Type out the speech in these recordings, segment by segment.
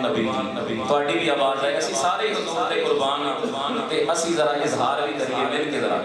نبی تواڈی بھی آواز ہے اسی سارے حضور تے قربان تے اسی ذرا اظہار بھی کریے مل کے ذرا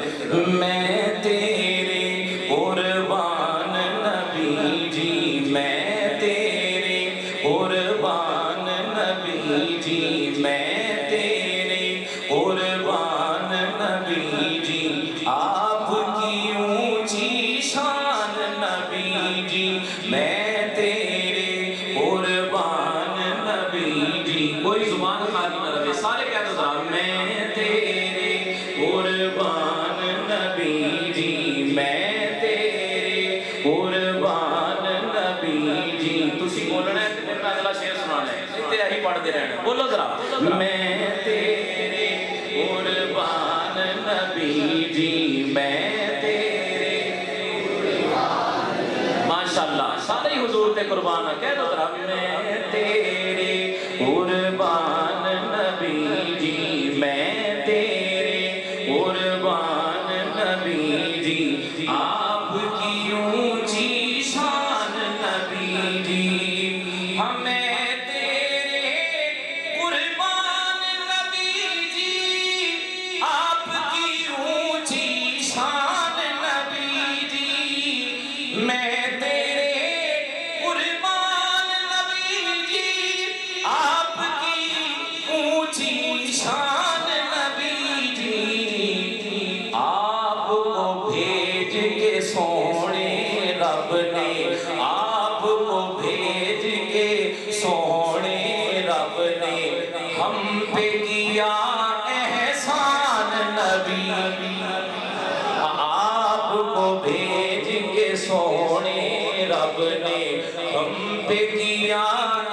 میں تیرے قربان نبی جی میں تیرے قربان نبی جی میں تیرے قربان نبی جی آپ کی اونچی شان نبی جی میں تیرے قربان نبی جی کوئی زبان خالی نہ رہے سارے کہہ دو ذرا میں تیرے قربان نبی جی میں تیرے قربان نبی جی تسی بولنا ہے تے میں اگلا شعر سنانا ہے تے یہی پڑھتے رہنا بولو ذرا میں تیرے قربان نبی جی میں تیرے ماشاءاللہ سارے حضور تے قربان کہہ دو ذرا میں تیرے قربان نبی جی میں تیرے قربان نبی جی آپ کی اونچی شان نبی جی ہمیں تیرے قربان نبی جی آپ کی اونچی شان نبی جی میں تیرے قربان نبی جی آپ کی اونچی شان نبی جی آپ کو بھیج کے سونے رب نے آپ کو بھیج کے سونے رب نے ہم پہ کیا احسان نبی آپ کو بھیج کے سونے رب نے ہم پہ کیا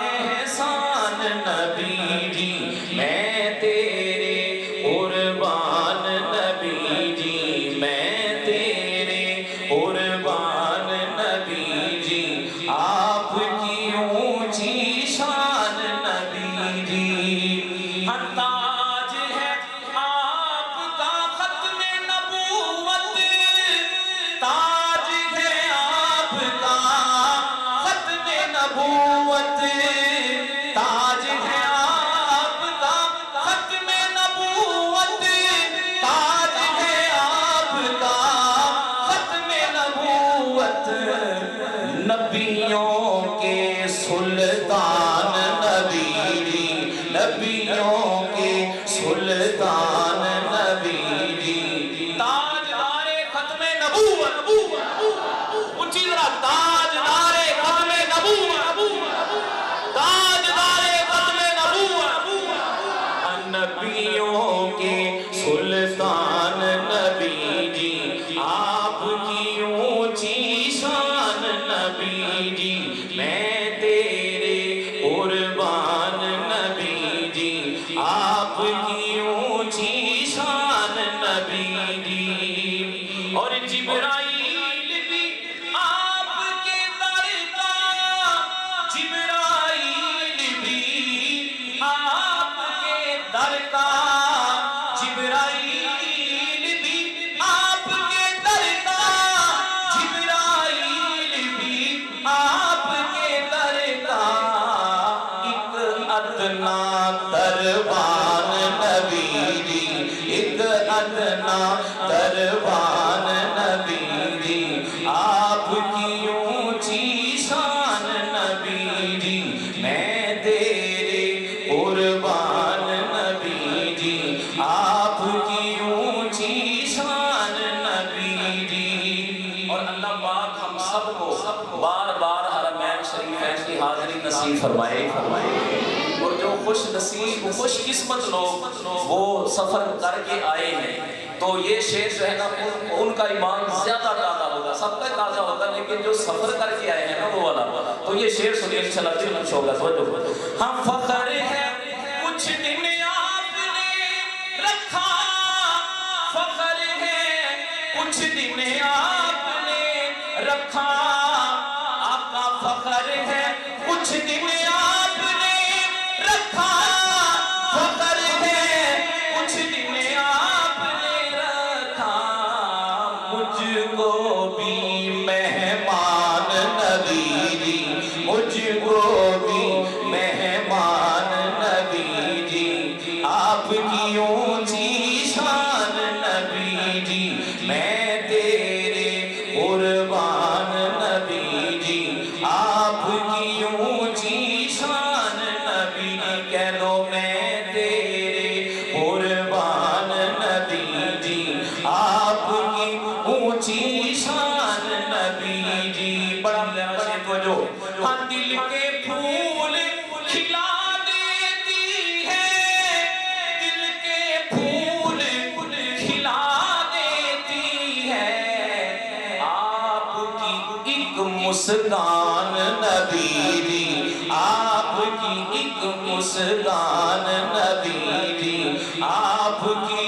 احسان نبی جی میں تیرے قربان نبی جی میں تیرے قربان نبی جی آپ کی اونچی شان نبی جی تاج ہے آپ کا ختم نبوت تاج ہے آپ کا ختم نبوت تاج ہے آپ کا ختم نبوت تاج ہے آپ کا ختم نبوت نبیوں کے سلطان نبی جی نبیوں کے سلطان نبی جی تاجدار ختم نبوت اونچی ذرا تاجدار ختم نبوت تاجدار ختم نبوت نبیوں کے سلطان نبی جی آپ کی اونچی شان نبی جی میں تیرے قربان نبی جی آپ کی اونچی شان نبی جی اور جبرائیل بھی آپ کے در کا جبرائیل بھی آپ کے در کا جبرائیل بھی آپ کے در کا جبرائیل بھی آپ کے در کا ایک ادنا دربان نبی جی ایک ادنا دربان نبی جی آپ کی اونچی شان نبی جی میں تیرے قربان نبی جی آپ کی اونچی شان نبی جی اور اللہ پاک ہم سب کو بار بار حرمین شریفین کی حاضری نصیب فرمائے اور جو خوش نصیب خوش قسمت لوگ وہ سفر کر کے آئے ہیں تو یہ شعر جو ہے نا ان کا ایمان زیادہ تازہ ہوگا سب کا تازہ ہوگا لیکن جو سفر کر کے آئے ہیں نا وہ والا تو یہ شعر سنیے انشاءاللہ دل خوش ہوگا ہم فخر ہے کچھ دن آپ نے رکھا فخر ہے کچھ دن آپ نے رکھا آقا فخر ہے کچھ دن آپ نے رکھا فخر ہے کچھ دن آپ نے رکھا مجھ کو بھی مہمان نبی جی مجھ کو بھی مہمان توجہ ہاں دل کے پھول کھلا دیتی ہے دل کے پھول کھلا دیتی ہے آپ کی ایک مسکان نبی دی آپ کی ایک مسکان نبی دی آپ کی